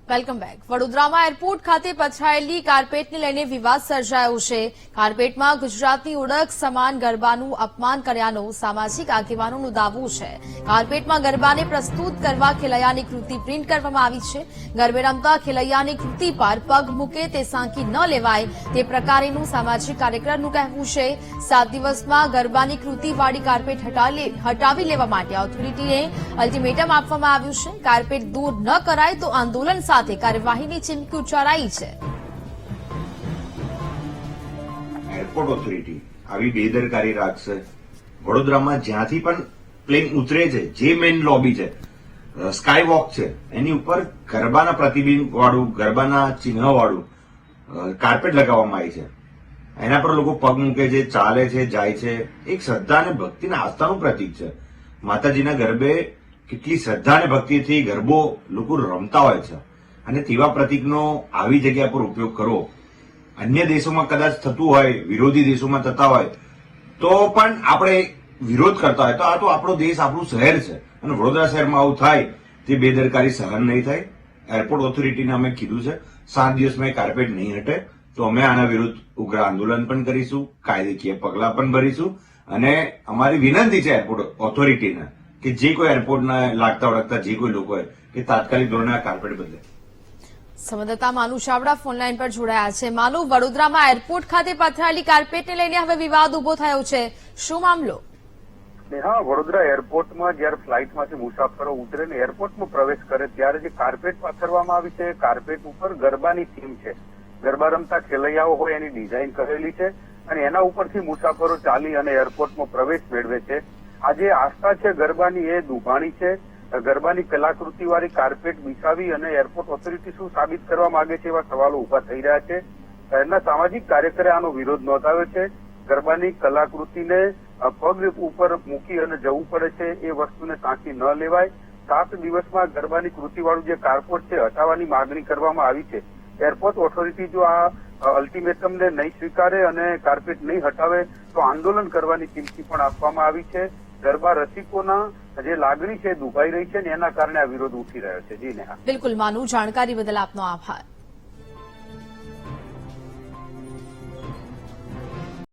Welcome back. વડોદરામાં airport ખાતે પથરાયેલી કાર્પેટને લઈને વિવાદ સર્જાયો છે. કાર્પેટમાં ગુજરાતની ઓળખ સમાન ગરબાનું અપમાન કર્યાનો સામાજિક આગેવાનોનો દાવો છે. કાર્પેટમાં ગરબાને પ્રસ્તુત કરવા ખેલૈયાની કૃતિ પ્રિન્ટ કરવામાં આવી છે. ગરબે રમતા ખેલૈયાની કૃતિ પર પગ મૂકે તે સાંકી ન લેવાય તે પ્રકારેનું સામાજિક કાર્યકરનું કહેવું છે. 7 દિવસમાં ગરબાની કૃતિવાળી કાર્પેટ હટાવી લેવા માટે ઓથોરિટીને અલ્ટિમેટમ આપવામાં આવ્યું છે. કાર્પેટ દૂર ન કરાય તો આંદોલન સાથે કાર્યવાહીની ચીમકી ઉચ્ચારાઈ છે. એરપોર્ટ ઓથોરિટી આવી બેદરકારી રાખશે. વડોદરામાં જ્યાંથી પણ પ્લેન ઉતરે છે, જે મેઇન લોબી છે, સ્કાય વોક છે, એની ઉપર ગરબાના પ્રતિબિંબ વાળું, ગરબાના ચિહ્ન વાળું કાર્પેટ લગાવવામાં આવી છે. એના પર લોકો પગ મૂકે છે, ચાલે છે, જાય છે. એક શ્રદ્ધા અને ભક્તિના આસ્થાનું પ્રતીક છે. માતાજીના ગરબે કેટલી શ્રદ્ધા અને ભક્તિથી ગરબો લોકો રમતા હોય છે, અને તેવા પ્રતીકનો આવી જગ્યા પર ઉપયોગ કરવો અન્ય દેશોમાં કદાચ થતું હોય, વિરોધી દેશોમાં થતા હોય તો પણ આપણે વિરોધ કરતા હોય. તો આ તો આપણો દેશ, આપણું શહેર છે, અને વડોદરા શહેરમાં આવું થાય તે બેદરકારી સહન નહીં થાય. એરપોર્ટ ઓથોરિટીને અમે કીધું છે 7 દિવસમાં એ કાર્પેટ નહીં હટે તો અમે આના વિરુદ્ધ ઉગ્ર આંદોલન પણ કરીશું, કાયદેકીય પગલાં પણ ભરીશું. અને અમારી વિનંતી છે એરપોર્ટ ઓથોરિટીને કે જે કોઈ એરપોર્ટને લાગતા વળગતા જે કોઈ લોકો હોય કે તાત્કાલિક ધોરણે આ કાર્પેટ બદલે. સંવાદદાતા માનુ ચાવડા ફોનલાઈન પર જોડાયા છે. માનુ, વડોદરામાં એરપોર્ટ ખાતે પથરાયેલી કાર્પેટને લઈને હવે વિવાદ ઉભો થયો છે. શું મામલો? હા, વડોદરા એરપોર્ટમાં જયારે ફ્લાઇટમાંથી મુસાફરો ઉતરે ને એરપોર્ટમાં પ્રવેશ કરે ત્યારે જે કાર્પેટ પાથરવામાં આવી છે, કાર્પેટ ઉપર ગરબાની થીમ છે. ગરબા રમતા ખેલૈયાઓ હોય એની ડિઝાઇન કરેલી છે, અને એના ઉપરથી મુસાફરો ચાલી અને એરપોર્ટમાં પ્રવેશ મેળવે છે. આ જે આસ્થા છે ગરબાની એ દુભાણી છે. ગરબાની કલાકૃતિ વાળી કાર્પેટ બિછાવી અને એરપોર્ટ ઓથોરિટી શું સાબિત કરવા માંગે છે એવા સવાલો ઉભા થઈ રહ્યા છે. શહેરના સામાજિક કાર્યકરે આનો વિરોધ નોંધાવ્યો છે. ગરબાની કલાકૃતિને પગ ઉપર મૂકી અને જવું પડે છે, એ વસ્તુને સાંકી ન લેવાય. 7 દિવસમાં ગરબાની કૃતિવાળું જે કાર્પેટ છે હટાવવાની માંગણી કરવામાં આવી છે. એરપોર્ટ ઓથોરિટી જો આ અલ્ટિમેટમને નહીં સ્વીકારે અને કાર્પેટ નહીં હટાવે તો આંદોલન કરવાની ચીમકી પણ આપવામાં આવી છે. ગરબા રસિકોના જે લાગણી છે દુભાઈ રહી છે ને એના કારણે આ વિરોધ ઉઠી રહ્યો છે. જી નેહા. બિલકુલ માનુ, જાણકારી બદલ આપનો આભાર.